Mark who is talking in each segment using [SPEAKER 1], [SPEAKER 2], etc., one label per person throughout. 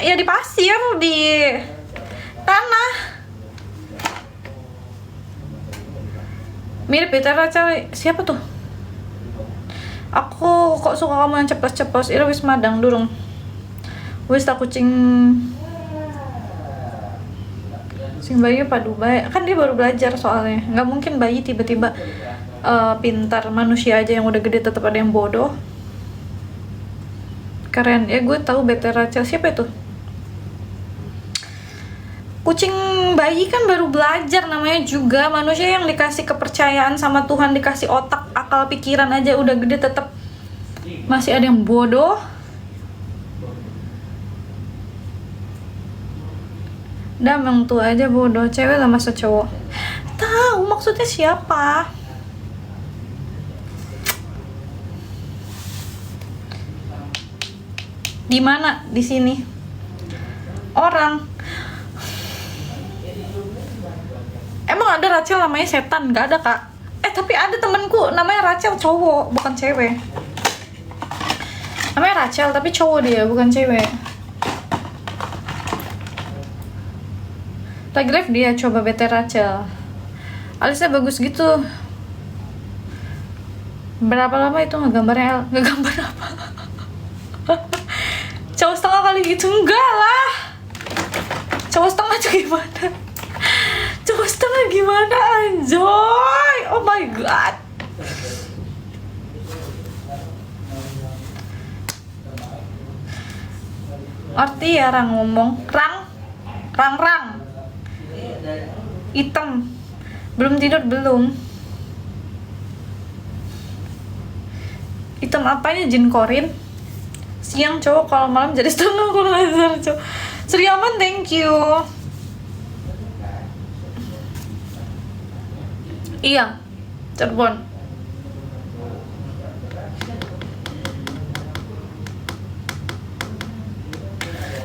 [SPEAKER 1] Ya di pasir, di tanah. Mirip Peter Rachel. Siapa tuh? Aku kok suka kamu yang ceplos-ceplos. Ira wis madang durung. Wis tak kucing sing bayi padu bae. Kan dia baru belajar soalnya. Nggak mungkin bayi tiba-tiba pintar. Manusia aja yang udah gede tetap ada yang bodoh. Keren. Ya gue tahu Peter Rachel. Siapa itu? Kucing bayi kan baru belajar namanya juga. Manusia yang dikasih kepercayaan sama Tuhan, dikasih otak, akal, pikiran aja udah gede tetap masih ada yang bodoh. Damang tuh aja bodoh, cewek lah masa cowok. Tahu maksudnya siapa? Di mana? Di sini. Orang. Emang ada Rachel namanya setan? Gak ada, Kak. Tapi ada temenku namanya Rachel cowok, bukan cewek. Namanya Rachel tapi cowok dia, bukan cewek. Lagi live dia, coba BT Rachel. Alisnya bagus gitu. Berapa lama itu ngegambarnya? Ngegambar apa? Cowok setengah kali gitu? Enggak lah. Cowok setengah tuh gimana? Cowok setengah gimana anjoy? Oh my god. Arti ya rang ngomong. Rang. Hitam. Belum tidur belum. Hitam apanya jin korin? Siang cowok, kalau malam jadi setengah kurang ajar cowok. Suriaman thank you. Iya, Cirebon.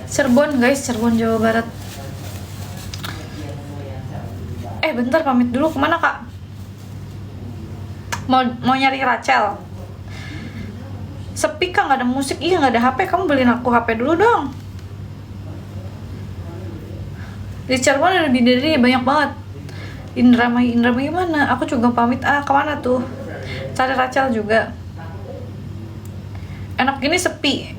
[SPEAKER 1] Cirebon guys, Cirebon Jawa Barat. Bentar pamit dulu, kemana Kak? Mau nyari Rachel. Sepi Kak, nggak ada musik. Iya nggak ada HP, kamu beliin aku HP dulu dong. Di Cirebon ada bidadari banyak banget. Indramayu mana? Aku juga pamit. Kemana tuh? Cari Rachel juga. Enak gini sepi.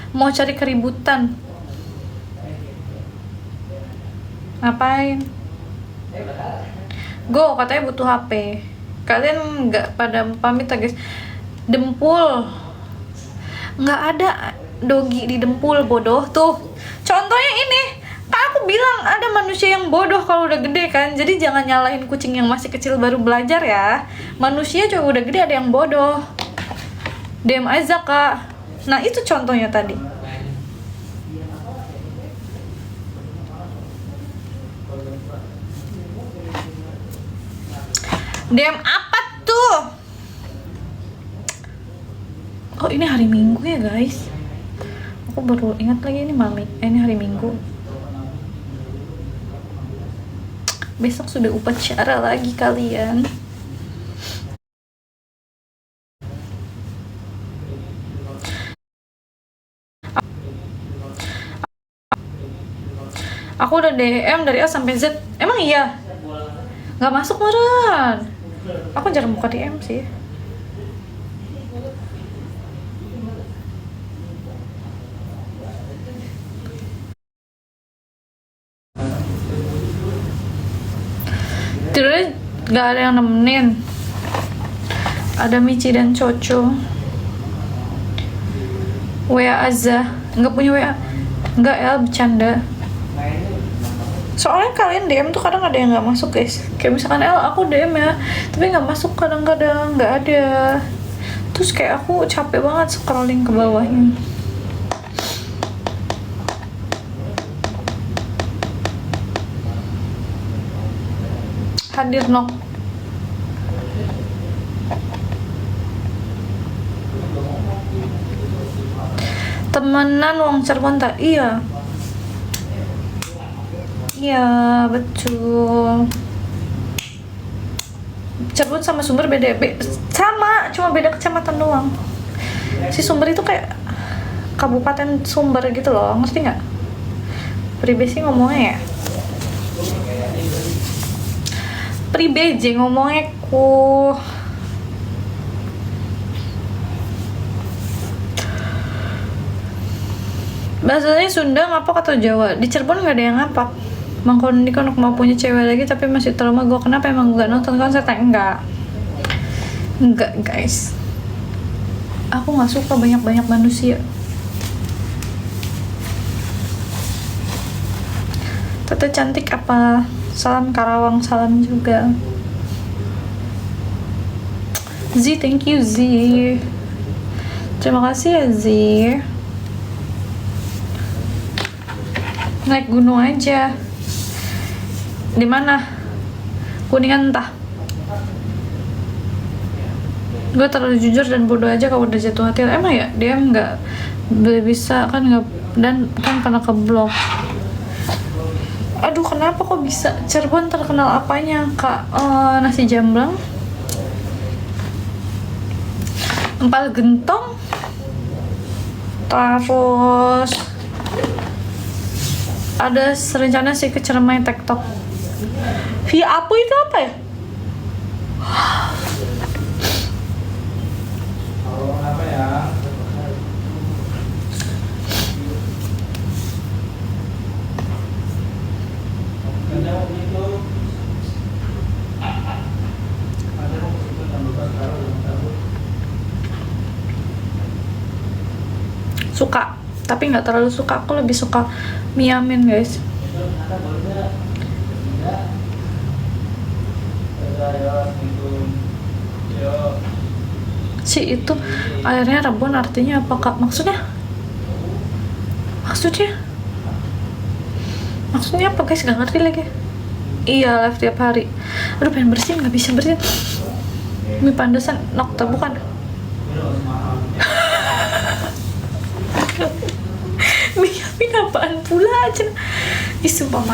[SPEAKER 1] Mau cari keributan. Ngapain? Go, katanya butuh HP. Kalian nggak pada pamit ya guys? Dempul. Nggak ada dogi di Dempul, bodoh. Tuh, contohnya ini. Kan aku bilang ada manusia yang bodoh kalau udah gede kan. Jadi jangan nyalahin kucing yang masih kecil baru belajar ya. Manusia juga udah gede ada yang bodoh. Diam aja Kak. Nah itu contohnya tadi. Diam apa tuh? Oh ini hari Minggu ya guys. Aku baru ingat lagi ini ini hari Minggu. Besok sudah upacara lagi kalian. Aku udah DM dari A sampai Z. Emang iya? Nggak masuk beneran. Aku jarang buka DM sih. Tidurnya nggak ada yang nemenin. Ada Michi dan Coco. WA aja. Nggak punya WA. Nggak ya, bercanda. Soalnya kalian DM tuh kadang ada yang nggak masuk guys. Kayak misalkan aku DM ya, tapi nggak masuk kadang-kadang, nggak ada. Terus kayak aku capek banget scrolling ke bawahnya. Hadir nok. Temenan wong Cirebon tak? Iya. Iya, betul. Cirebon sama Sumber beda, sama, cuma beda kecamatan doang. Si Sumber itu kayak Kabupaten Sumber gitu loh, ngerti nggak? Pribesi ngomongnya ya, pribeje ngomongnya ku. Bahasanya Sunda ngapak atau Jawa? Di Cirebon nggak ada yang ngapak. Mangkon ini kan mau punya cewek lagi tapi masih trauma. Gue kenapa emang nggak nonton konser? Enggak guys, aku nggak suka banyak manusia. Tete cantik apa? Salam Karawang, salam juga. Z, thank you Z. Terima kasih ya Z. Naik gunung aja. Di mana? Kuningan entah. Gue terlalu jujur dan bodoh aja kalau udah jatuh hati. Emang ya dia nggak bisa kan, nggak, dan kan pernah keblok. Aduh kenapa kok bisa? Cirebon terkenal apanya kak? Nasi jamblang, empal gentong, terus ada rencana sih ke Ciremai TikTok. Via apa itu apa ya?
[SPEAKER 2] Apa ya?
[SPEAKER 1] Suka, tapi nggak terlalu suka. Aku lebih suka Miamin guys. Si itu airnya Rebon artinya apa kak? Maksudnya apa guys? Gak ngerti lagi. Iya, live tiap hari. Aduh pengen bersihin, nggak bisa bersihin. Mie pandesan Nokta bukan? Miamin apaan pula aja? Sumpah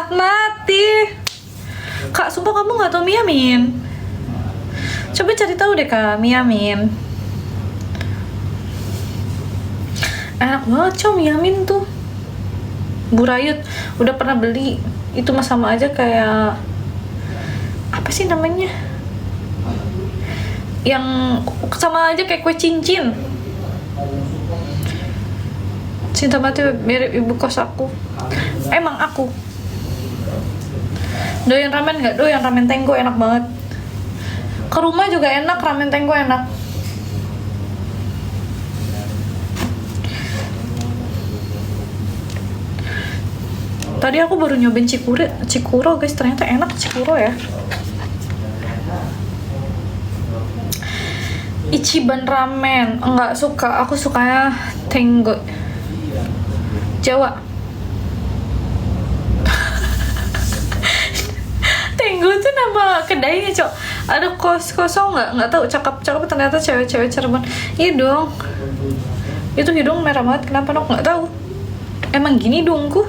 [SPEAKER 1] mati. Kak, sumpah kamu nggak tahu Miamin? Coba cari tahu deh kak, Miamin. Enak banget cow Miamin tuh. Burayut, udah pernah beli. Itu mah sama aja kayak apa sih namanya? Yang sama aja kayak kue cincin. Cinta mati mirip ibu kos aku. Emang aku. Doyan ramen nggak? Doyan ramen Tenggo enak banget. Ke rumah juga enak, ramen Tenggo enak. Tadi aku baru nyobain Cikuro guys, ternyata enak Cikuro ya. Ichiban ramen enggak suka, aku sukanya Tenggo Jawa. Tenggo tuh nama kedainya cok. Ada kosong nggak tahu, cakep ternyata cewek-cewek Cirebon. Iya dong, itu hidung merah banget kenapa nok, nggak tahu emang gini dongku.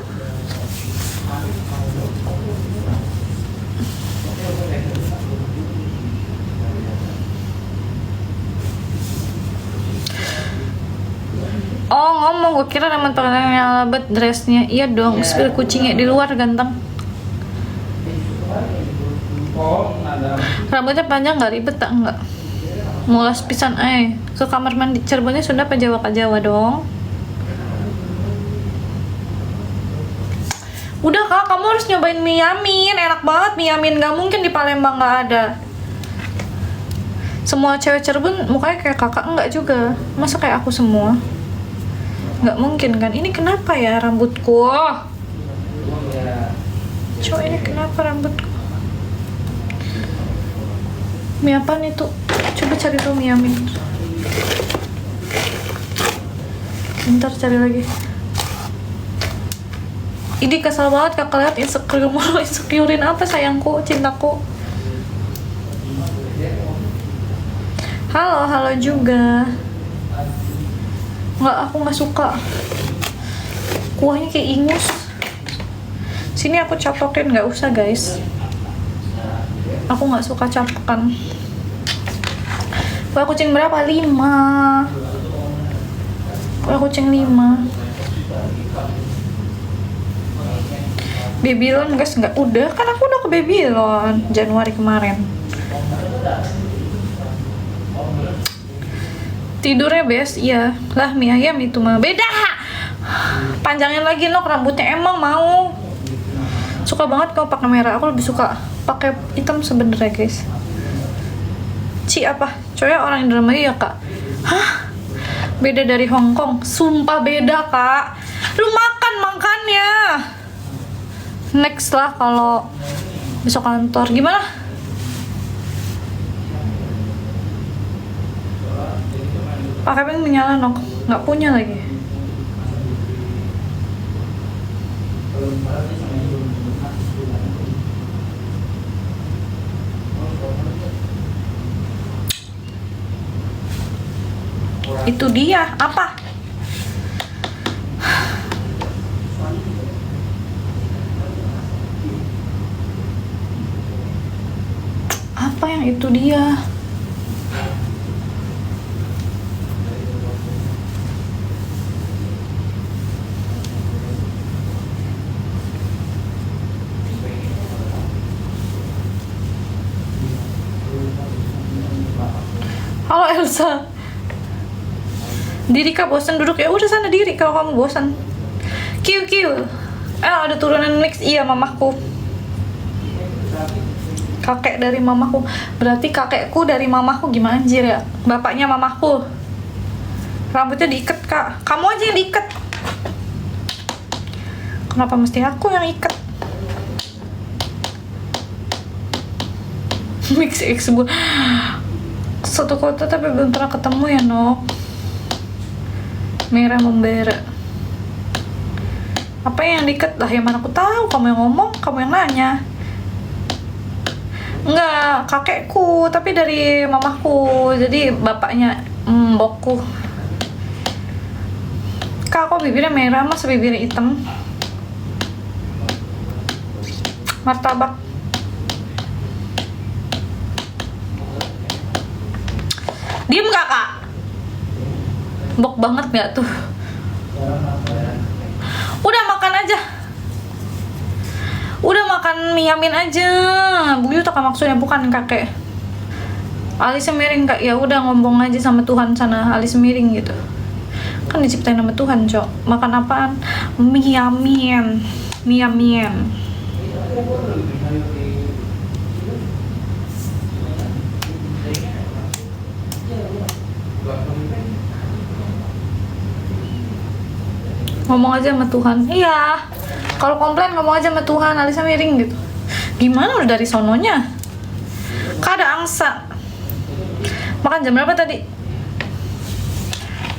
[SPEAKER 1] Oh ngomong, gue kira nama pengennya labet dressnya. Iya dong, spill kucingnya di luar ganteng. Rambutnya panjang nggak ribet tak enggak? Mulas pisan ke kamar mandi. Cirebonnya Sunda apa Jawa? Kak Jawa dong. Udah kak, kamu harus nyobain Miamin, enak banget Miamin. Nggak mungkin di Palembang nggak ada. Semua cewek Cirebon mukanya kayak kakak, enggak juga. Masa kayak aku semua? Nggak mungkin kan? Ini kenapa ya rambutku? Cowok ini kenapa rambutku? Mie apaan itu? Coba cari tuh Miamin. Bentar cari lagi. Ini kesel banget kakak lihat insecure mulu. Insecurein apa sayangku, cintaku? Halo juga. Nggak, aku nggak suka. Kuahnya kayak ingus. Sini aku capokin, nggak usah guys. Aku nggak suka capokan. Kuah kucing berapa? 5. kucing 5. Babylon guys, nggak, udah kan aku udah ke Babylon Januari kemarin. Tidurnya best, iya lah, mie ayam itu mah beda. Panjangin lagi nok rambutnya, emang mau. Suka banget kalau pakai merah, aku lebih suka pakai hitam sebenarnya guys. Apa? Coy orang Indramayu ya kak? Hah? Beda dari Hong Kong? Sumpah beda kak. Lu makannya. Next lah kalau besok kantor. Gimana? Pakai pink menyala nok, nggak punya lagi. Itu dia apa? Apa yang itu dia? Halo Elsa. Diri kak bosan duduk, ya udah sana diri kalau kamu bosan. Kiu. Ada turunan mix, iya mamaku. Kakek dari mamaku, berarti kakekku dari mamaku gimana anjir ya? Bapaknya mamaku. Rambutnya diikat kak, kamu aja yang diikat. Kenapa mesti aku yang ikat? Mix X bu. Satu kota tapi belum pernah ketemu ya nok. Merah membara. Apa yang diikat lah, yang mana aku tahu, kamu yang ngomong, kamu yang nanya. Enggak, kakekku, tapi dari mamaku. Jadi bapaknya mbokku. Kak, kok bibirnya merah, masa bibirnya hitam? Martabak. Diem gak kak? Bok banget gak tuh? Udah makan aja. Udah makan mie yamin aja. Buyut tak maksudnya, bukan kakek. Alisnya miring kak, ya udah ngomong aja sama Tuhan sana, alis miring gitu. Kan diciptain sama Tuhan cok. Makan apaan? Mie yamin. Mie yamin. Ngomong aja sama Tuhan. Iya, kalau komplain ngomong aja sama Tuhan, alisnya miring gitu. Gimana udah dari sononya? Kak ada angsa. Makan jam berapa tadi?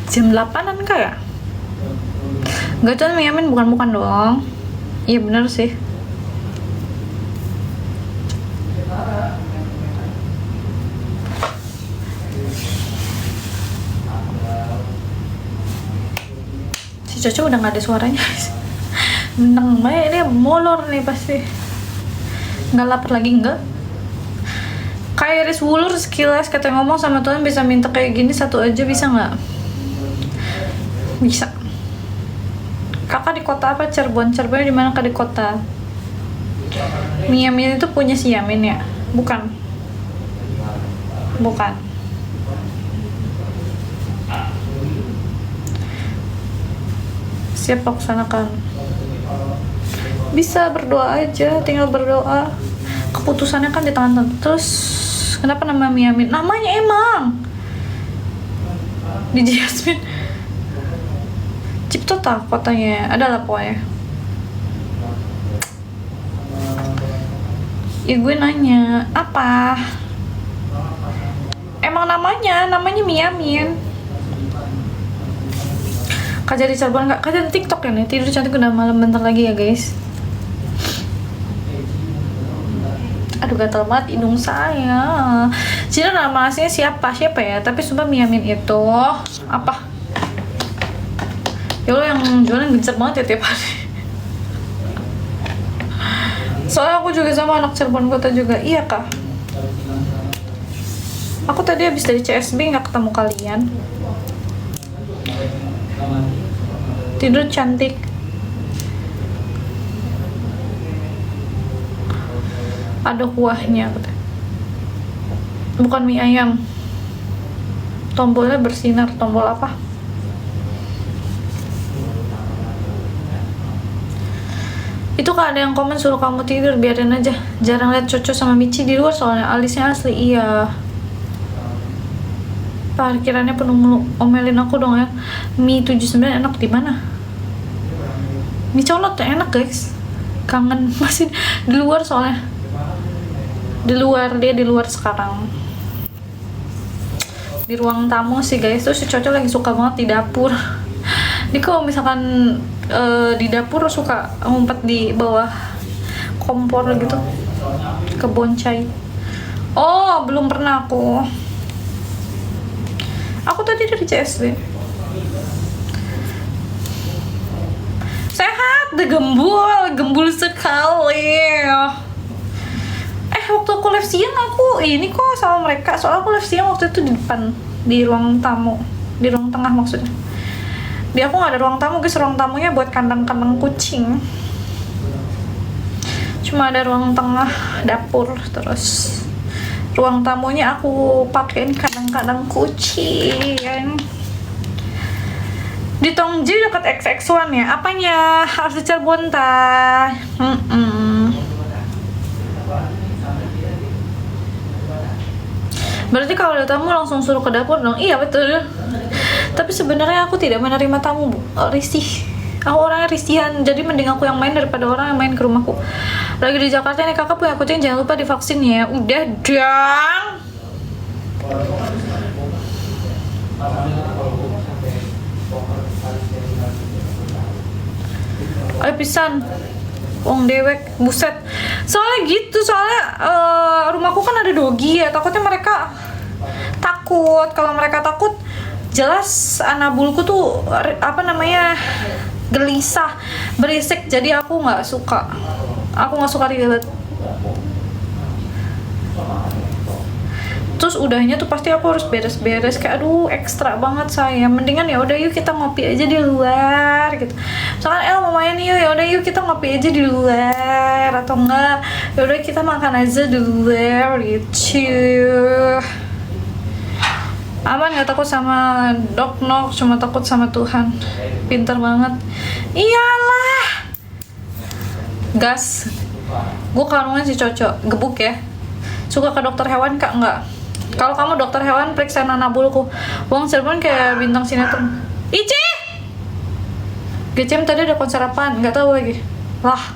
[SPEAKER 1] Jam 8-an kak ya? Gak tuh mie yamin, bukan doang. Iya bener sih. Coco udah gak ada suaranya. Menang banget, dia molor nih pasti. Nggak lapar lagi enggak? Kayak Iris Wulur sekilas kata ngomong sama Tuhan, bisa minta kayak gini satu aja, bisa nggak? Bisa. Kakak di kota apa? Cirebon. Cirebon di mana kak di kota? Mie Yamin itu punya si Yamin ya? Bukan. Siap laksanakan. Bisa berdoa aja, tinggal berdoa. Keputusannya kan di tangan Tuhan. Terus kenapa nama Mie Yamin? Namanya emang di Jasmine Cipto tak kotanya, adalah pokoknya. Ya gue nanya apa? Emang namanya Mie Yamin. Kak jadi Cirebon kak jadi TikTok ya nih, tidur cantik udah malam bentar lagi ya guys. Aduh gatal banget hidung saya. Jadi nama aslinya siapa ya, tapi sumpah Mie Yamin itu apa? Ya lo yang jualan gencar banget ya tiap hari. Soalnya aku juga sama anak Cirebon kota juga. Iya kak. Aku tadi habis dari CSB nggak ketemu kalian. tidur cantik. Ada kuahnya, bukan mie ayam. Tombolnya bersinar, tombol apa? Itu kalau ada yang komen suruh kamu tidur, biarin aja. Jarang lihat Coco sama Michi di luar soalnya alisnya asli. Iya, parkirannya penuh mulu. Omelin aku dong ya. Mie 79 enak di mana? Mie colot ya enak guys. Kangen masih di luar soalnya. Dia di luar sekarang. Di ruang tamu sih guys. Terus si Coco lagi suka banget di dapur. Dia kalau misalkan di dapur suka ngumpet di bawah kompor gitu, keboncai. Oh, belum pernah aku. Aku tadi dari CSD. Sehat, deh gembul sekali. Waktu aku live siang aku ini kok sama mereka, soalnya aku live siang waktu itu di depan, di ruang tamu, di ruang tengah maksudnya. Di aku nggak ada ruang tamu guys, ruang tamunya buat kandang-kandang kucing. Cuma ada ruang tengah dapur, terus ruang tamunya aku pakein kandang-kandang kucing. Di Tongji dekat XX1 ya? Apanya? Harus di Cirebon ta? Berarti kalau ada tamu langsung suruh ke dapur dong? Iya betul. Tapi sebenarnya aku tidak menerima tamu, risih. Aku orangnya risihan, jadi mending aku yang main daripada orang yang main ke rumahku. Lagi di Jakarta nih kakak punya kucing, jangan lupa divaksin ya. Udah dong. Ayo pisan. Wong dewek, buset. Soalnya gitu, rumahku kan ada dogi ya, takutnya mereka takut. Kalau mereka takut, jelas anabulku tuh gelisah, berisik. Jadi aku nggak suka ribet. Terus udahnya tuh pasti aku harus beres-beres, kayak aduh ekstra banget saya. Mendingan ya udah yuk kita ngopi aja di luar gitu. Misalkan El mau main yuk, ya udah yuk kita ngopi aja di luar, atau enggak ya udah kita makan aja di luar gitu. Aman, nggak takut sama doknok, cuma takut sama Tuhan. Pinter banget. Iyalah. Gas. Gue kalungan si Coco, gebuk ya. Suka ke dokter hewan kak? Enggak. Kalau kamu dokter hewan, periksa anabulku. Wong Cirebon kayak bintang sinetron. Ici! GCM tadi ada konser apaan? Nggak tahu lagi. Lah.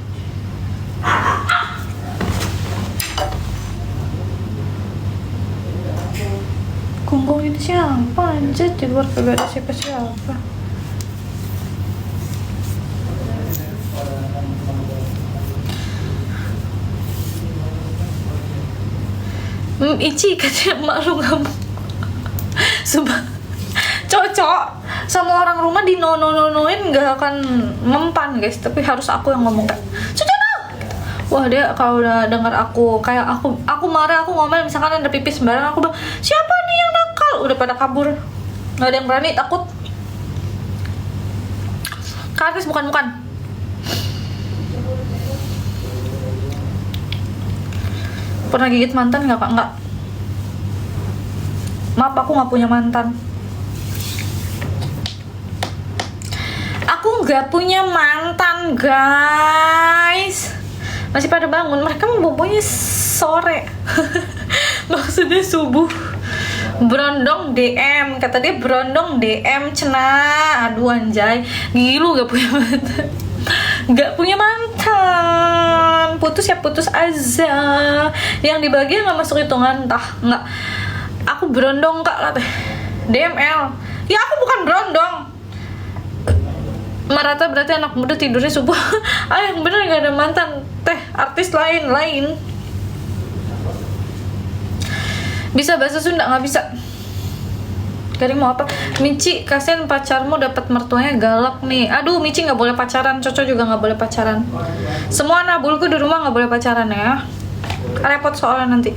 [SPEAKER 1] Gunggong ini siapa anjir? Di luar kagak ada siapa-siapa. Ici katanya malu kamu. Sumpah cocok sama orang rumah di nonoin nggak akan mempan guys, tapi harus aku yang ngomong kayak cocok dong. Wah dia kalau udah dengar aku kayak aku marah, aku ngomel misalkan ada pipis sembarang, aku bilang siapa nih yang nakal, udah pada kabur, nggak ada yang berani, takut. Kartis bukan pernah gigit mantan nggak kak? Nggak. Maaf, aku nggak punya mantan. Aku nggak punya mantan guys. Masih pada bangun, mereka mau bobonya sore. Maksudnya subuh. Berondong DM, kata dia berondong DM cenah. Aduh anjay, gilu gak punya mantan. Gak punya mantan, putus ya putus aja, yang dibagi nggak masuk hitungan. Entah nggak, aku berondong kak lah teh DML ya, aku bukan berondong. Marata berarti anak muda tidurnya subuh. Yang bener nggak ada mantan teh, artis lain bisa bahasa Sunda nggak bisa. Garing mau apa? Michi, kasihan pacarmu dapat mertuanya galak nih. Aduh, Michi nggak boleh pacaran, Coco juga nggak boleh pacaran. Semua nabulku di rumah nggak boleh pacaran ya. Repot soalnya nanti.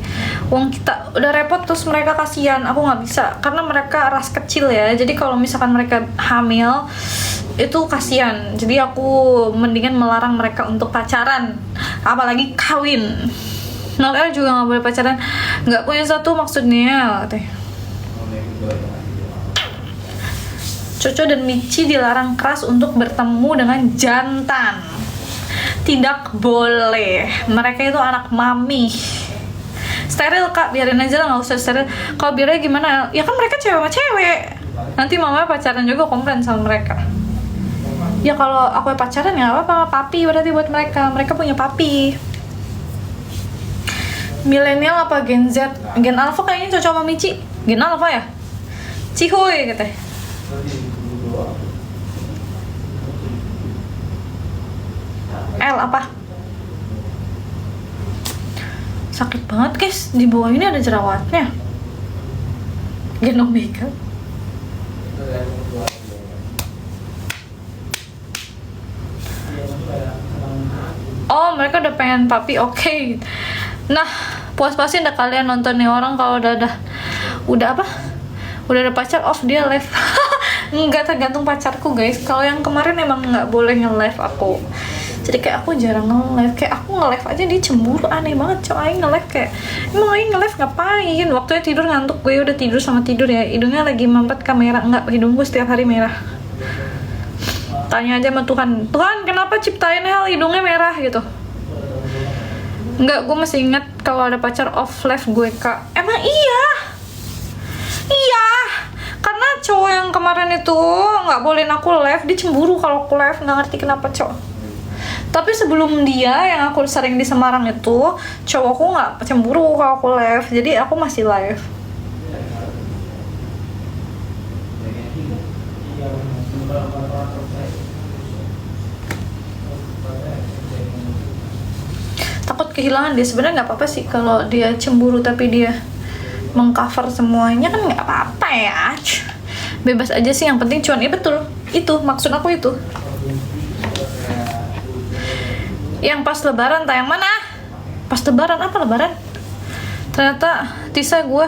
[SPEAKER 1] Wong kita udah repot terus mereka kasihan. Aku nggak bisa karena mereka ras kecil ya. Jadi kalau misalkan mereka hamil, itu kasihan. Jadi aku mendingan melarang mereka untuk pacaran, apalagi kawin. Noel juga nggak boleh pacaran, nggak punya satu maksudnya katanya. Coco dan Michi dilarang keras untuk bertemu dengan jantan. Tidak boleh, mereka itu anak mami. Steril kak, biarin aja lah, nggak usah steril. Kalau biarin gimana? Ya kan mereka cewek sama cewek. Nanti mamanya pacaran juga komplain sama mereka. Ya kalau aku pacaran ya apa, papi berarti buat mereka. Mereka punya papi. Milenial apa Gen Z? Gen Alpha kayaknya cocok sama Michi. Gen Alpha ya? Cihuy katanya. L apa? Sakit banget guys, di bawah ini ada jerawatnya. Gen Omega. Oh, mereka udah pengen papi, oke. Nah, puas-puasin dah kalian nonton nih orang kalau udah apa? Udah ada pacar off dia live. Enggak, tergantung pacarku guys. Kalau yang kemarin emang nggak boleh nge-live aku. Jadi kayak aku jarang nge-live. Kayak aku nge-live aja dia cemburu, aneh banget. Cowok aing nge-live kayak, emang aing nge-live ngapain? Waktunya tidur ngantuk, gue udah tidur sama tidur ya. Hidungnya lagi mampet kamera, enggak, hidungku setiap hari merah. Tanya aja sama Tuhan, Tuhan kenapa ciptain hal hidungnya merah gitu. Enggak, gue masih ingat kalau ada pacar off live gue kak. Emang iya, karena cowok yang kemarin itu nggak bolehin aku live, dia cemburu kalau aku live, nggak ngerti kenapa cowok. Tapi sebelum dia yang aku sering di Semarang itu, cowokku nggak cemburu kalau aku live, jadi aku masih live. Takut kehilangan dia. Sebenarnya nggak apa-apa sih kalau dia cemburu tapi dia mengcover semuanya, kan nggak apa-apa ya. Bebas aja sih, yang penting cuan. Betul, itu maksud aku itu. Yang pas lebaran tayang mana? Pas lebaran apa lebaran? Ternyata Tisa gue.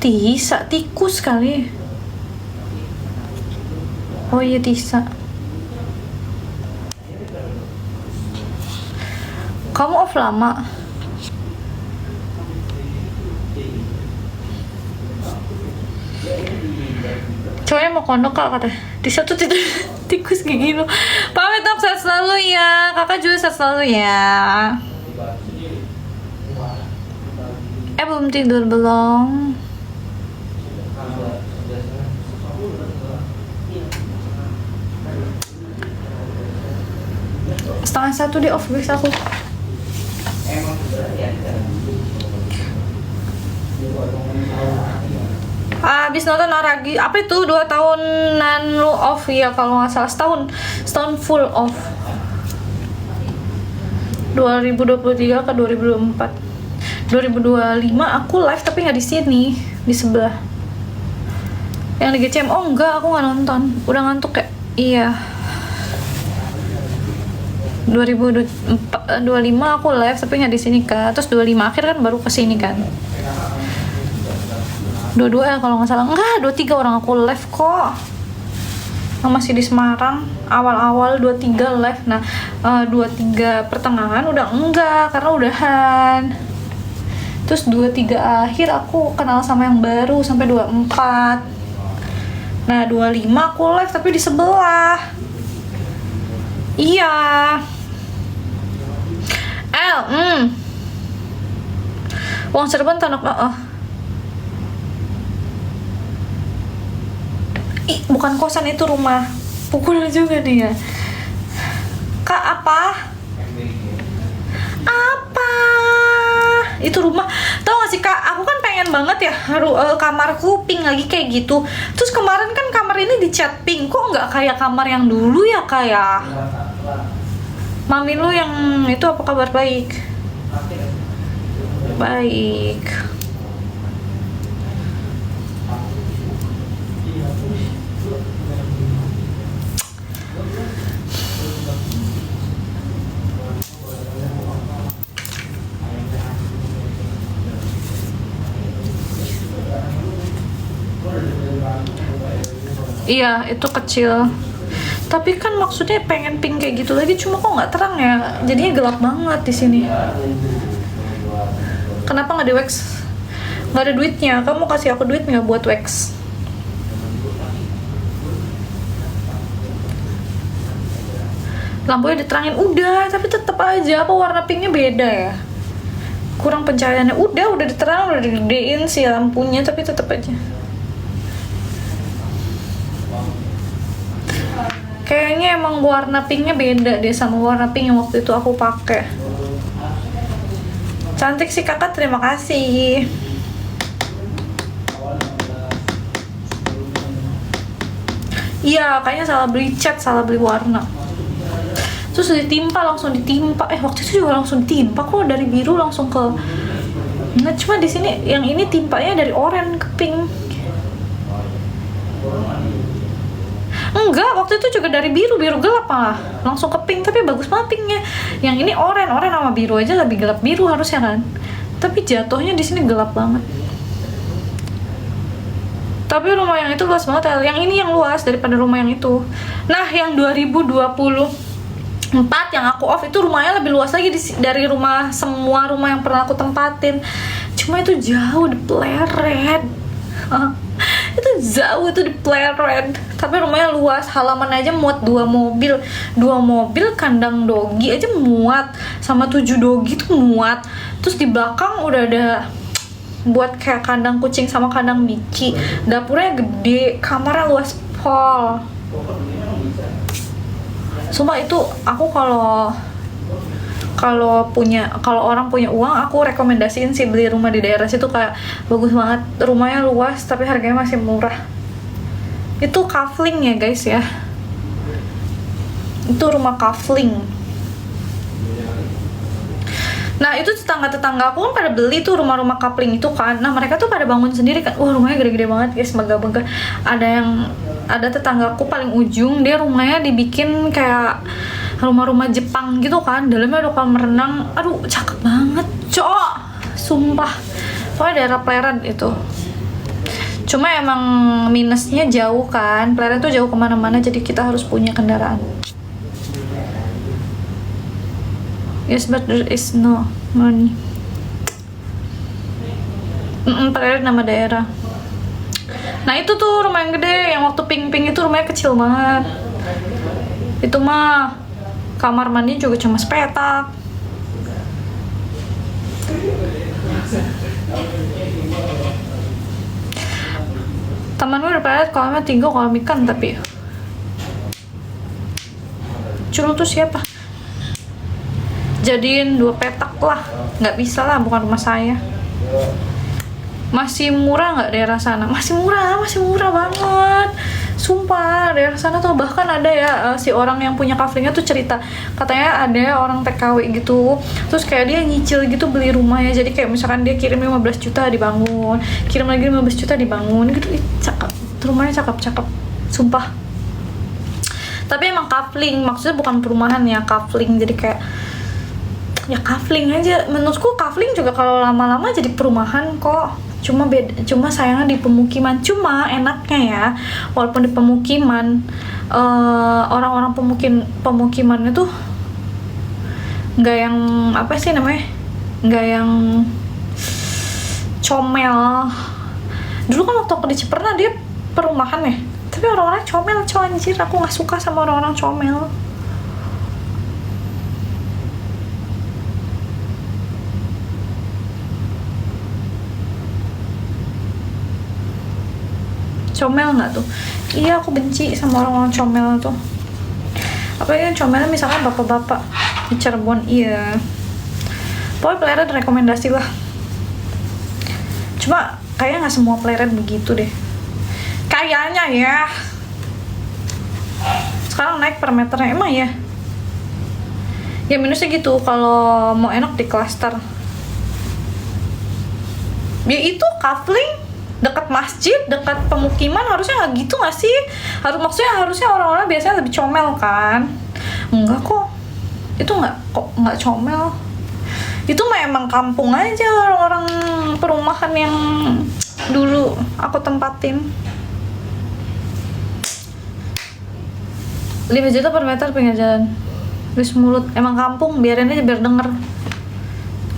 [SPEAKER 1] Tisa, tikus kali. Oh iya Tisa. Kamu off lama. Cowoknya mau kondok kak kata. Di satu titik tikus kayak gitu. Pamit dong, sehat selalu ya. Kakak juga sehat selalu ya. Belum tidur belum. Setengah satu di off guys aku. Habis nonton Aragi, apa itu 2 tahunan lu off ya kalau nggak salah, setahun full off. 2023 ke 2024. 2025 aku live tapi nggak di sini, di sebelah. Yang di GCM, oh enggak, aku nggak nonton, udah ngantuk kayak. Iya. 2025 aku live tapi nggak di sini kan, terus 25 akhir kan baru kesini kan. 22 ya kalau nggak salah, enggak 23 orang aku live kok. Masih di Semarang awal-awal 23 live. Nah 23 pertengahan udah enggak karena udahan. Terus 23 akhir aku kenal sama yang baru sampai 24. Nah 25 aku live tapi di sebelah. Iya. Uang Cirebon tanah bukan kosan, itu rumah. Pukul juga dia. Kak apa? Itu rumah. Tahu gak sih kak, aku kan pengen banget ya kamarku pink lagi kayak gitu. Terus kemarin kan kamar ini dicat pink, kok nggak kayak kamar yang dulu ya kak ya? Mami lu yang itu apa kabar? Baik. Iya, itu kecil. Tapi kan maksudnya pengen pink kayak gitu lagi, cuma kok nggak terang ya. Jadinya gelap banget di sini. Kenapa nggak di wax? Nggak ada duitnya. Kamu kasih aku duit nggak buat wax? Lampunya diterangin udah, tapi tetap aja apa warna pinknya beda ya. Kurang pencahayaannya. Udah diterang, udah digedein sih lampunya, tapi tetap aja. Kayaknya emang warna pinknya beda deh sama warna pink yang waktu itu aku pakai. Cantik sih kakak, terima kasih. Iya, kayaknya salah beli cat, salah beli warna. Terus ditimpa, langsung ditimpa. Waktu itu juga langsung ditimpa kok, dari biru langsung ke. Nah, cuma di sini yang ini timpanya dari oranye ke pink. Enggak, waktu itu juga dari biru gelap malah langsung ke pink, tapi bagus banget pinknya. Yang ini oranye sama biru aja lebih gelap biru harusnya kan, tapi jatuhnya di sini gelap banget. Tapi rumah yang itu luas banget, yang ini yang luas daripada rumah yang itu. Nah, yang 2024 yang aku off itu rumahnya lebih luas lagi dari semua rumah yang pernah aku tempatin. Cuma itu jauh di Pleret. Itu jauh, itu di Pleret. Tapi rumahnya luas, halaman aja muat 2 mobil, kandang dogi aja muat, sama 7 dogi tuh muat. Terus di belakang udah ada buat kayak kandang kucing sama kandang Mickey. Dapurnya gede, kamarnya luas pol. Sumpah itu aku kalau orang punya uang, aku rekomendasiin sih beli rumah di daerah situ, kayak bagus banget, rumahnya luas tapi harganya masih murah. Itu kafling ya guys ya, itu rumah kafling. Nah itu tetangga aku kan pada beli tuh rumah-rumah kafling itu kan. Nah mereka tuh pada bangun sendiri kan. Wah rumahnya gede-gede banget guys, megah-megah. Ada tetanggaku paling ujung, dia rumahnya dibikin kayak rumah-rumah Jepang gitu kan, dalamnya ada kolam renang. Aduh cakep banget cok, sumpah. Pokoknya daerah Pleret itu. Cuma emang minusnya jauh kan, Pleret tuh jauh kemana-mana, jadi kita harus punya kendaraan. Yes, but there is no money. Pleret nama daerah. Nah itu tuh rumah yang gede, yang waktu pink-pink itu rumahnya kecil banget. Itu mah kamar mandi juga cuma sepetak. Teman gue udah Pleret, kolamnya 3 kolam ikan, tapi Culu tuh siapa? Jadiin 2 petak lah, nggak bisa lah, bukan rumah saya. Masih murah nggak daerah sana? Masih murah banget, sumpah. Daerah sana tuh bahkan ada ya, si orang yang punya kaflingnya tuh cerita, katanya ada orang TKW gitu, terus kayak dia nyicil gitu beli rumahnya. Jadi kayak misalkan dia kirim 15 juta dibangun, kirim lagi 15 juta dibangun gitu. Cakep, rumahnya cakep, sumpah. Tapi emang kafling, maksudnya bukan perumahan ya, kafling. Jadi kayak ya kafling aja. Menurutku kafling juga kalau lama-lama jadi perumahan kok. Cuma sayangnya di pemukiman. Cuma enaknya ya, walaupun di pemukiman, orang-orang pemukimannya tuh nggak yang apa sih namanya, nggak yang comel. Dulu kan waktu aku di Ciperna dia perumahan ya, tapi orang-orang comel, anjir. Aku nggak suka sama orang-orang comel. Comel nggak tuh? Iya, aku benci sama orang-orang comel tuh. Apalagi yang comelnya misalkan bapak-bapak di Cirebon. Iya, pokoknya Pleret rekomendasi lah. Cuma kayaknya nggak semua Pleret begitu deh, kayaknya ya. Sekarang naik per meternya, emang ya. Ya minusnya gitu, kalau mau enak di klaster. Ya itu kafling dekat masjid, dekat pemukiman, harusnya nggak gitu nggak sih? Harusnya orang-orang biasanya lebih comel kan? Enggak kok, itu nggak comel. Itu mah emang kampung aja, orang-orang perumahan yang dulu aku tempatin. 5 juta per meter pinggir jalan. Wis mulut, emang kampung, biarin aja biar denger.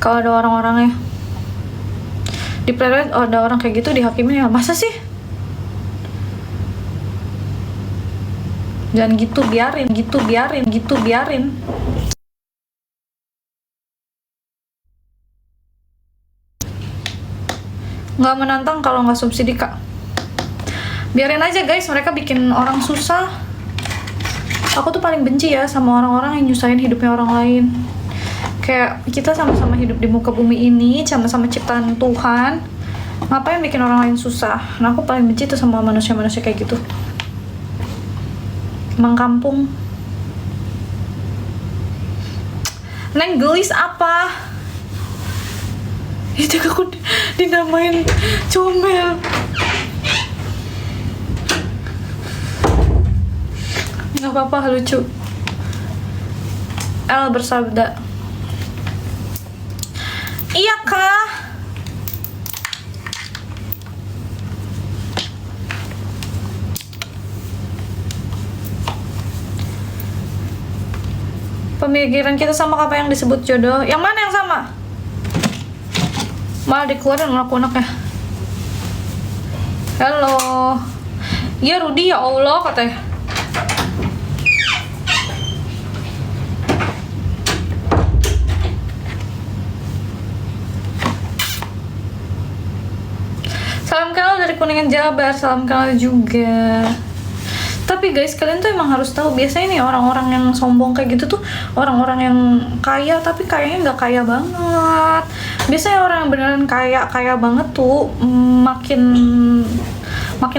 [SPEAKER 1] Kalau ada orang-orangnya di planet, ada orang kayak gitu dihakimin ya, masa sih? Jangan gitu, biarin. Nggak menantang kalau nggak subsidi, Kak. Biarin aja guys, mereka bikin orang susah. Aku tuh paling benci ya sama orang-orang yang nyusahin hidupnya orang lain. Kayak kita sama-sama hidup di muka bumi ini, sama-sama ciptaan Tuhan. Ngapain bikin orang lain susah? Nah, aku paling benci tuh sama manusia-manusia kayak gitu. Emang kampung. Neng gelis apa? Itu aku dinamain comel. Nggak apa-apa, lucu. El bersabda, iya kah? Pemikiran kita sama apa yang disebut jodoh. Yang mana yang sama? Malah dikeluarin unek-uneknya. Halo. Ya Rudi, ya Allah katanya. Salam kenal dari Kuningan Jabar, salam kenal juga. Tapi guys, kalian tuh emang harus tahu, biasanya nih orang-orang yang sombong kayak gitu tuh orang-orang yang kaya tapi kayaknya nggak kaya banget. Biasanya orang yang beneran kaya banget tuh makin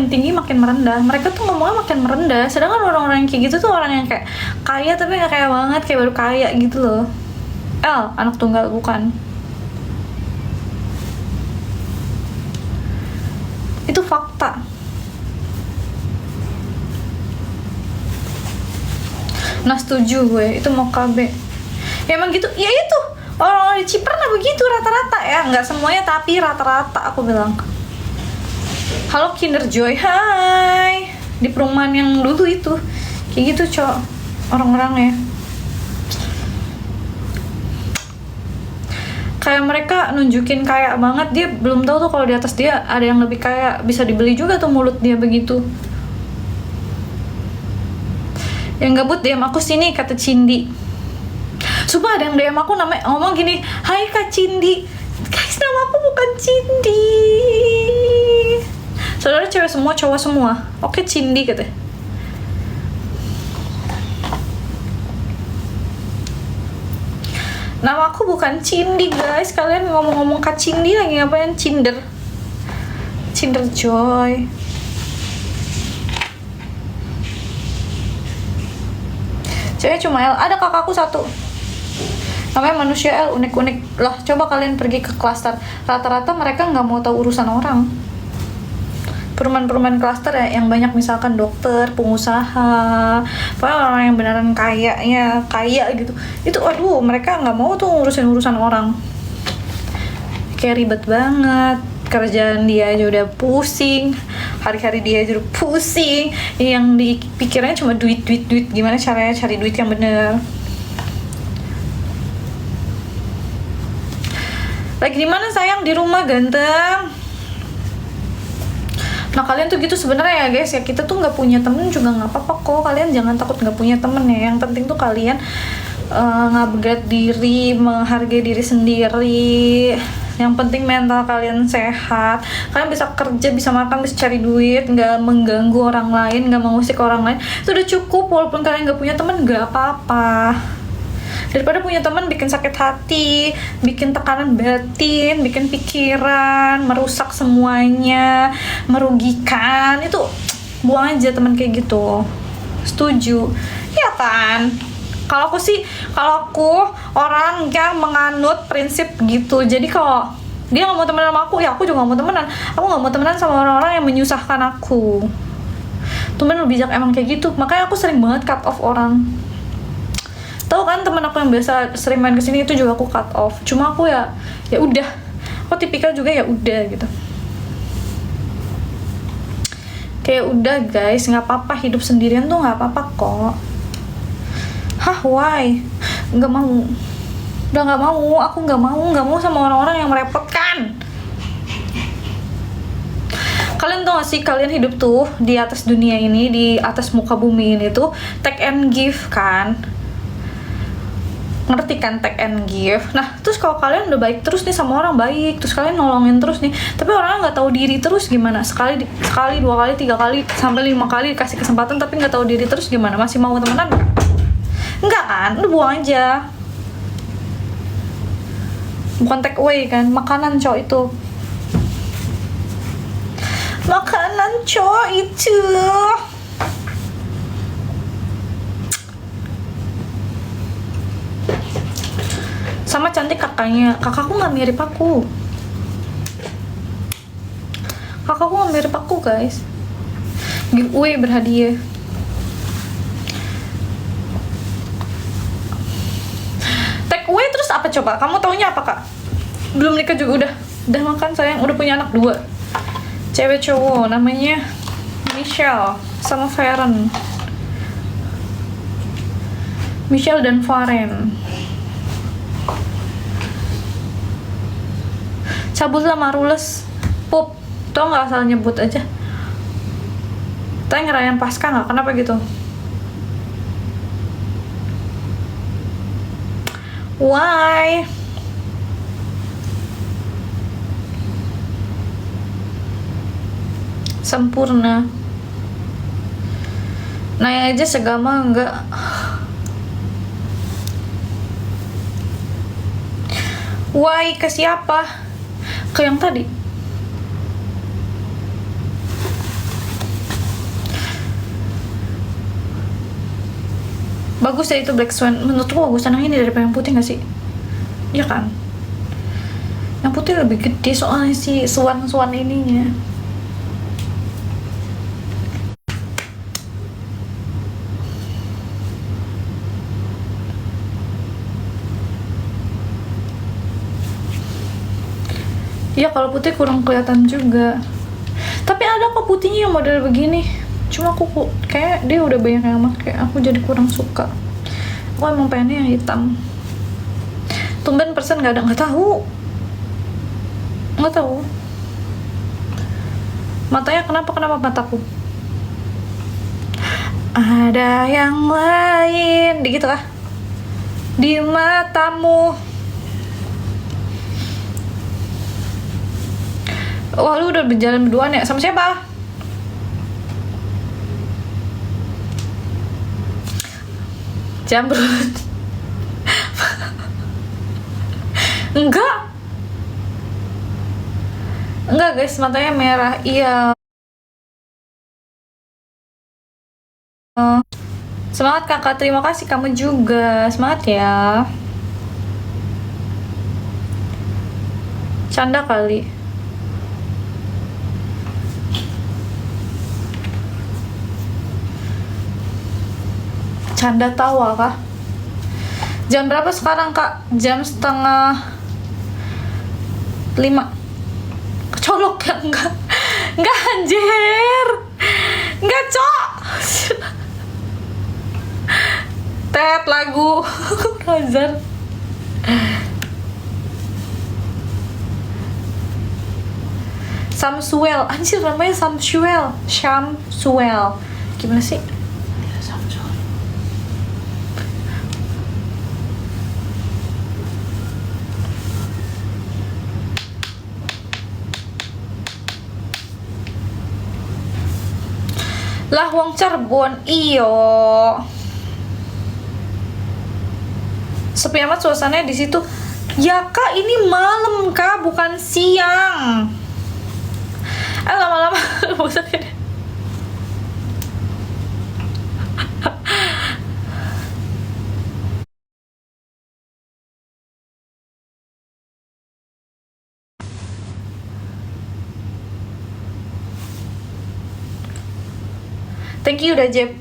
[SPEAKER 1] tinggi makin merendah. Mereka tuh ngomongnya makin merendah. Sedangkan orang-orang yang kayak gitu tuh orang yang kayak kaya tapi nggak kaya banget, kayak baru kaya gitu loh. El, anak tunggal bukan? Itu fakta. Nah setuju gue, itu mau KB. Ya emang gitu, ya itu orang-orang di Ciperna begitu rata-rata ya, nggak semuanya tapi rata-rata aku bilang. Halo Kinder Joy, hai. Di perumahan yang dulu itu, kayak gitu cok orang-orangnya. Kayak mereka nunjukin kaya banget, dia belum tahu tuh kalau di atas dia ada yang lebih kaya, bisa dibeli juga tuh mulut dia begitu. Yang gabut DM aku sini, kata Cindy. Sumpah ada yang DM aku namanya ngomong gini, hai Kak Cindy. Guys, nama aku bukan Cindy. Saudara cewek semua, cowok semua. Oke Cindy katanya. Nama aku bukan Cindy guys. Kalian ngomong-ngomong Kak Cindy lagi ngapain? Cinder Joy. Cewek cuma L, ada kakakku satu namanya manusia L, unik-unik lah. Coba kalian pergi ke klaster, rata-rata mereka nggak mau tahu urusan orang. Perumahan-perumahan klaster ya, yang banyak misalkan dokter, pengusaha, pokoknya orang yang beneran kaya gitu. Itu aduh, mereka nggak mau tuh ngurusin urusan orang. Kayak ribet banget. Kerjaan dia aja udah pusing, hari-hari dia aja udah pusing, yang dipikirannya cuma duit, gimana caranya cari duit yang bener. Lagi di mana sayang? Di rumah ganteng. Nah kalian tuh gitu sebenarnya ya guys ya, kita tuh nggak punya temen juga nggak apa-apa kok. Kalian jangan takut nggak punya temen ya, yang penting tuh kalian nge-upgrade diri, menghargai diri sendiri. Yang penting mental kalian sehat, kalian bisa kerja, bisa makan, bisa cari duit, nggak mengganggu orang lain, nggak mengusik orang lain, itu udah cukup. Walaupun kalian nggak punya teman, nggak apa-apa. Daripada punya teman bikin sakit hati, bikin tekanan batin, bikin pikiran, merusak semuanya, merugikan, itu buang aja teman kayak gitu. Setuju? Ya kan? Kalau aku orang yang menganut prinsip gitu. Jadi kalau dia nggak mau temenan sama aku, ya aku juga nggak mau temenan. Aku nggak mau temenan sama orang-orang yang menyusahkan aku. Temen lu bijak emang kayak gitu. Makanya aku sering banget cut off orang. Tahu kan temen aku yang biasa sering main kesini itu juga aku cut off. Cuma aku ya udah. Aku tipikal juga ya udah gitu. Kayak udah guys, nggak apa-apa hidup sendirian tuh nggak apa-apa kok. Hah, why? Nggak mau. Udah nggak mau, aku nggak mau sama orang-orang yang merepotkan. Kalian tau gak sih, kalian hidup tuh di atas dunia ini, di atas muka bumi ini tuh take and give kan? Ngerti kan take and give? Nah, terus kalau kalian udah baik terus nih sama orang baik, terus kalian nolongin terus nih, tapi orangnya nggak tahu diri terus gimana? Sekali, dua kali, 3 kali, sampai 5 kali dikasih kesempatan tapi nggak tahu diri terus gimana? Masih mau temenan? Enggak kan? Udah buang aja. Bukan take away kan, makanan cowok itu. Makanan cowok itu. Sama cantik kakaknya. Kakakku nggak mirip aku. Kakakku nggak mirip aku, guys. Giveaway berhadiah. Take away terus apa coba? Kamu taunya apa, Kak? Belum nikah juga udah makan sayang, udah punya anak 2. Cewek cowok, namanya Michelle sama Faren. Michelle dan Faren. Cabutlah Marules. Pup, tau nggak, asal nyebut aja. Tanya ngerayain Pasca nggak? Kenapa gitu? Why? Sempurna. Nanya aja segama enggak. Why? Ke siapa? Ke yang tadi. Bagus ya itu Black Swan. Menurutku bagusan yang ini daripada yang putih gak sih? Iya kan? Yang putih lebih gede soalnya si Swan ininya. Iya, kalau putih kurang kelihatan juga. Tapi ada kok putihnya yang model begini. Cuma aku kayak dia udah banyak yang pakai, aku jadi kurang suka. Aku emang pengennya yang hitam. Tumben persen nggak ada, nggak tahu. Matanya kenapa mataku? Ada yang lain, di gitu kah? Di matamu. Wah, lu udah berjalan berduaan ya? Sama siapa? Jambrut. Enggak guys, matanya merah. Iya. Semangat kakak, terima kasih kamu juga. Semangat ya. Canda kali. Canda tawa kah? Jam berapa sekarang kak? Jam 4:30. Kecolok ya? Enggak anjir. Enggak cok. Tet lagu Razar. Samsuel, anjir namanya Samsuel. Gimana sih? Lah wong Cirebon, iyo. Sepi amat suasananya di situ. Ya kak, ini malam kak, bukan siang. Lama-lama bosan kan. Thank you udah Jeb.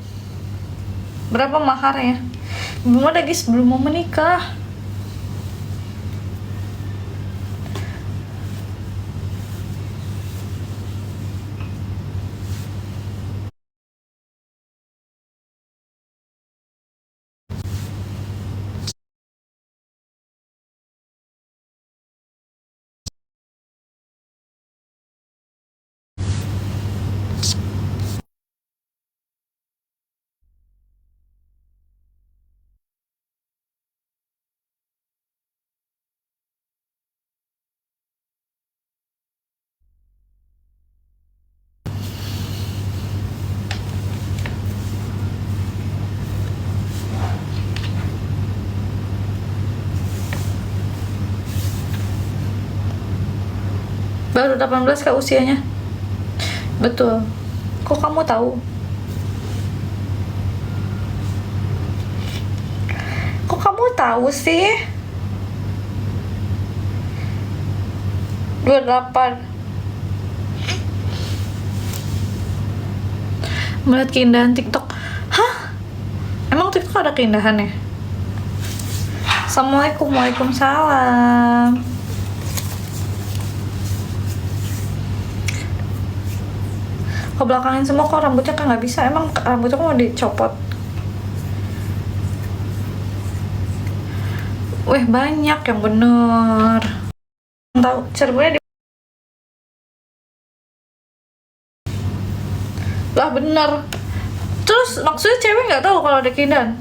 [SPEAKER 1] Berapa maharnya? Belum ada guys, belum mau menikah. Baru 18 kak usianya. Betul. Kok kamu tahu? Kok kamu tahu sih? 28. Melihat keindahan TikTok. Hah? Emang TikTok ada keindahannya? Assalamualaikum. Waalaikumsalam. Ke belakangin semua kok, rambutnya kan nggak bisa. Emang rambutnya mau dicopot? Wih, banyak yang bener. Tahu cerbonnya di lah bener. Terus maksudnya cewek nggak tahu kalau ada keindahan?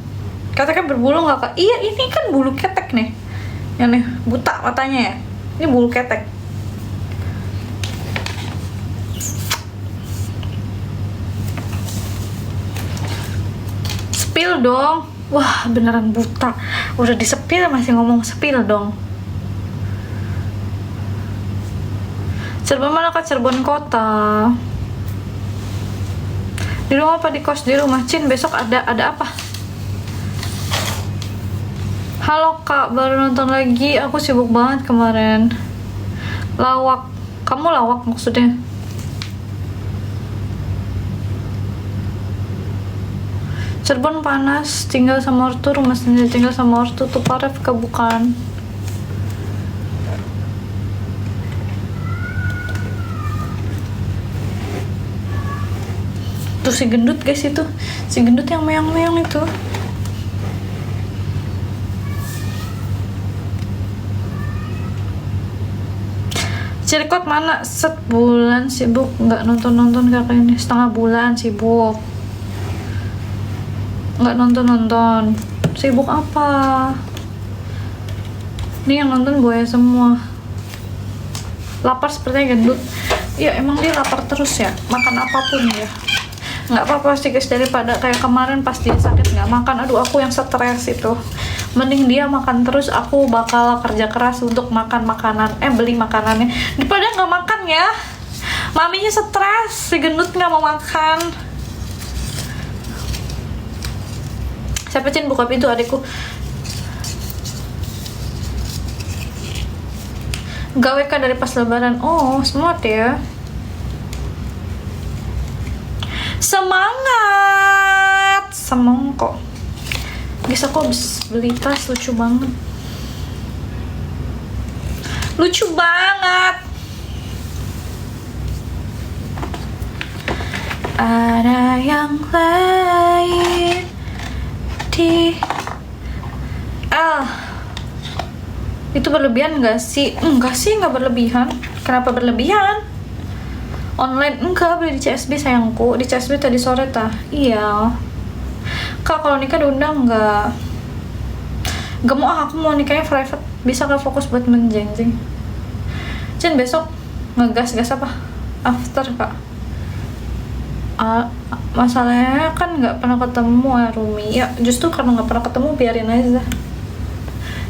[SPEAKER 1] Katanya berbulu nggak kak? Iya, ini kan bulu ketek nih. Yang nih buta matanya ya. Ini bulu ketek. Spill dong. Wah, beneran buta. Udah di-spill masih ngomong spill dong. Cirebon mana kak? Cirebon kota. Di rumah apa di kos? Di rumah. Cin, besok ada apa? Halo kak, baru nonton lagi. Aku sibuk banget kemarin. Lawak. Kamu lawak maksudnya? Cirebon panas, tinggal sama ortu, rumah sendiri tinggal sama ortu tuh parah bukan? Tuh si gendut guys itu, si gendut yang meong-meong itu. Cirkot mana? Sebulan sibuk nggak nonton kakak ini, setengah bulan sibuk nggak nonton. Sibuk apa? Ini yang nonton buaya semua. Lapar sepertinya gendut. Ya emang dia lapar terus ya, makan apapun ya. Nggak apa-apa sih guys, daripada kayak kemarin pas dia sakit nggak makan. Aduh, aku yang stres itu. Mending dia makan terus, aku bakal kerja keras untuk makan makanan, beli makanannya daripada nggak makan ya. Maminya stres, si gendut nggak mau makan. Siapa Cin buka pintu? Adikku. Gawe kan dari pas lebaran. Oh, smart ya. Semangat, semongko. Guys, aku habis beli tas lucu banget. Lucu banget. Ada yang lain di itu berlebihan nggak sih? Enggak sih, nggak berlebihan. Kenapa berlebihan? Online enggak, beli di CSB sayangku. Di CSB tadi sore tah. Iya. Kak, kalau nikah diundang nggak? Gak mau, aku mau nikahnya private. Bisa gak fokus buat menjengjeng? Cin, besok ngegas apa? After kak. Masalahnya kan nggak pernah ketemu ya Rumi. Ya justru karena nggak pernah ketemu biarin aja.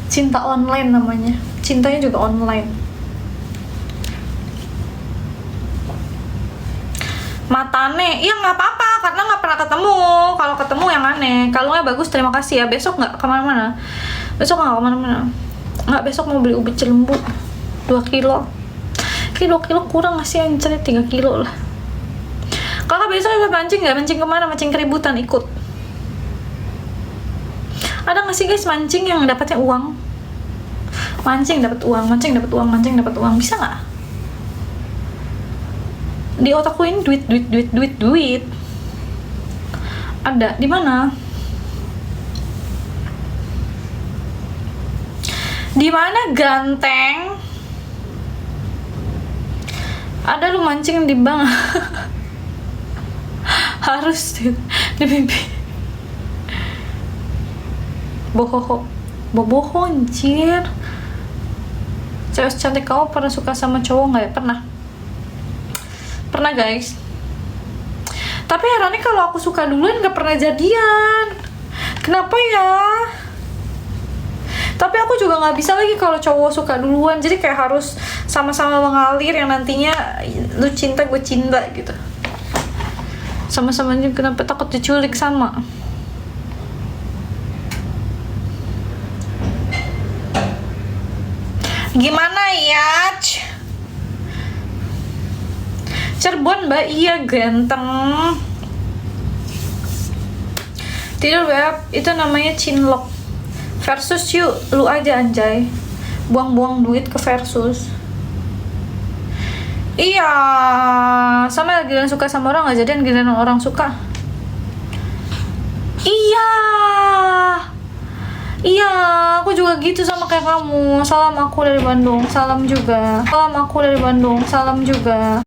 [SPEAKER 1] Cinta online namanya. Cintanya juga online. Matane, iya nggak apa-apa karena nggak pernah ketemu. Kalau ketemu yang aneh. Kalungnya bagus, terima kasih ya. Besok nggak kemana-mana. Besok nggak kemana-mana. Nggak, besok mau beli ubi cilembu 2 kilo. Kayak 2 kilo kurang nggak sih, yang cari 3 kilo lah. Kakak besok ikut mancing nggak? Mancing kemana? Mancing keributan ikut. Ada nggak sih guys mancing yang dapatnya uang? Mancing dapat uang, mancing dapat uang, mancing dapat uang, bisa nggak? Di otakku ini duit. Ada di mana? Di mana ganteng? Ada lu mancing di bank. Harus di mimpi. Bohong anjir. Cewek cantik kamu pernah suka sama cowok nggak ya? Pernah guys. Tapi herannya kalau aku suka duluan nggak pernah jadian. Kenapa ya? Tapi aku juga nggak bisa lagi kalau cowok suka duluan, jadi kayak harus sama-sama mengalir yang nantinya lu cinta gue cinta gitu. Sama-sama aja, kenapa takut diculik sama. Gimana ya? Cirebon mbak, iya ganteng. Tidur beb, itu namanya cinlok. Versus yuk, lu aja anjay. Buang-buang duit ke versus. Iya, sama giliran suka sama orang gak jadian, giliran orang suka. Iya. Iya, aku juga gitu sama kayak kamu. Salam aku dari Bandung, salam juga. Salam aku dari Bandung, salam juga.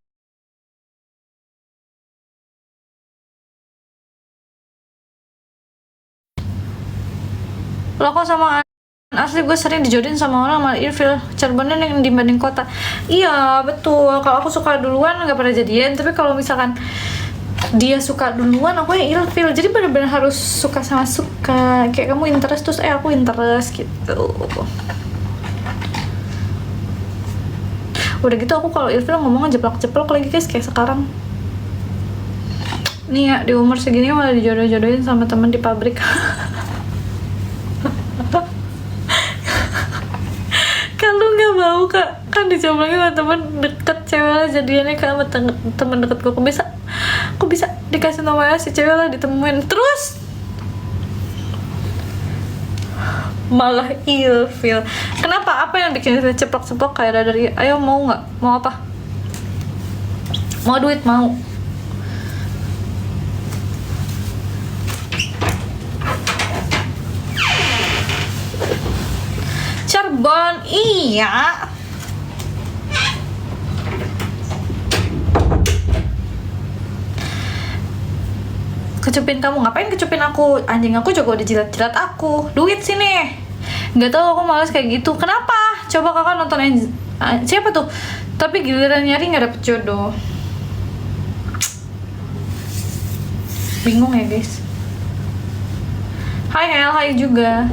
[SPEAKER 1] Lo kok sama asli gue sering dijodohin sama orang malah ilfil. Cirebonnya yang dibanding kota. Iya betul, kalau aku suka duluan nggak pernah jadian, tapi kalau misalkan dia suka duluan aku yang ilfil, jadi benar-benar harus suka sama suka, kayak kamu interest terus aku interest gitu. Udah gitu aku kalau ilfil ngomongnya jeplak-jeplok lagi guys, kayak sekarang nih ya, di umur segini malah dijodoh-jodohin sama temen di pabrik. Kalau nggak mau kak, kan dicomblangin sama temen deket cewek lah, jadiannya kak sama temen deket gue. Kok bisa dikasih nomornya si cewek lah, ditemuin terus malah ilfil. Kenapa? Apa yang bikin ceplok-ceplok kayak dari ayo mau nggak? Mau apa? Mau duit? Mau. Cirebon, iya. Kecupin kamu, ngapain kecupin aku? Anjing aku juga udah jilat-jilat aku. Duit sini. Nggak tahu, aku males kayak gitu. Kenapa? Coba kakak nonton siapa tuh? Tapi giliran nyari nggak dapet jodoh. Bingung ya guys. Hai Hel, hai juga.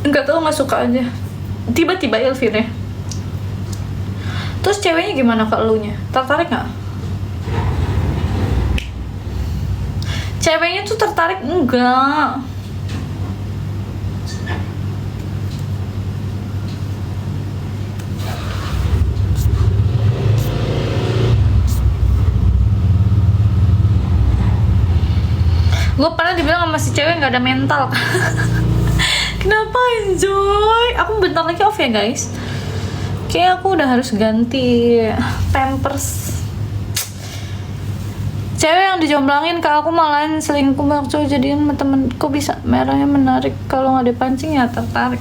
[SPEAKER 1] Nggak tahu, nggak suka aja. Tiba-tiba ilfil ya. Terus ceweknya gimana ke elunya? Tertarik nggak? Ceweknya tuh tertarik enggak? Gue pernah dibilang sama si cewek nggak ada mental. Kenapa enjoy? Aku bentar lagi off ya guys. Kayak aku udah harus ganti pampers. Cewek yang dijomblangin ke aku malahan selingkuh banget cowok jadian sama temen. Kok bisa merahnya menarik, kalau nggak dipancing ya tertarik.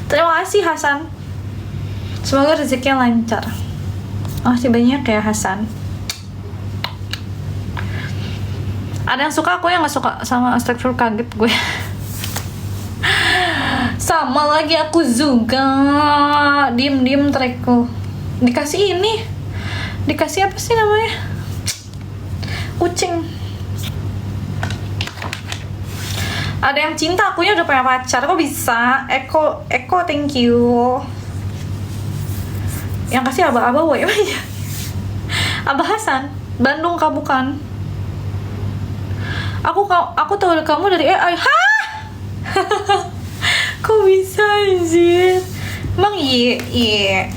[SPEAKER 1] Terima kasih Hasan. Semoga rezekinya lancar. Masih banyak ya Hasan. Ada yang suka, aku yang nggak suka sama Astagfirullah, kaget gue. Sama lagi aku juga. Diem trackku. Dikasih ini. Dikasih apa sih namanya? Kucing. Ada yang cinta, akunya udah punya pacar. Kok bisa? Eko thank you. Yang kasih Abah woy. Abah Hasan, Bandung kamu kan? Aku tahu kamu dari AI. Hah? Kok bisa anjir? Emang iya.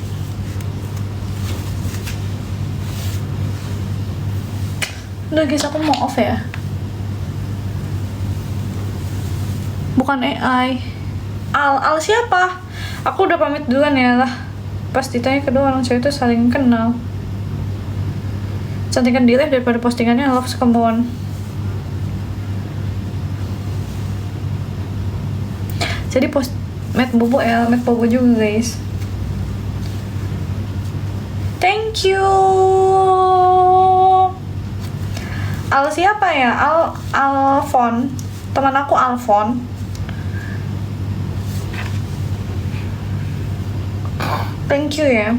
[SPEAKER 1] Udah guys, aku mau off ya. Bukan AI. Al siapa? Aku udah pamit duluan ya lah. Pas ditanya kedua orang cewek itu saling kenal. Cantikan di live daripada postingannya love sekembon. Jadi Matt Bobo juga guys. Thank you. Al siapa ya? Alfon. Teman aku Alfon. Thank you ya.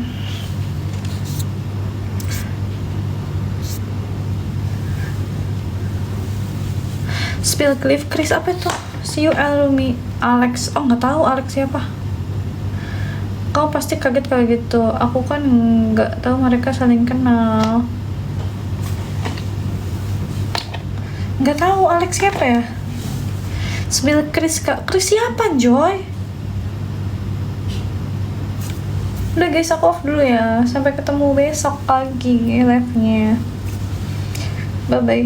[SPEAKER 1] Spill Cliff Chris apa itu? See you Alumi Alex. Oh nggak tahu Alex siapa. Kau pasti kaget kalau gitu. Aku kan nggak tahu mereka saling kenal. Nggak tahu Alex siapa ya? Spill Chris kak. Chris siapa Joy? Udah guys, aku off dulu ya. Sampai ketemu besok pagi live-nya. Bye bye.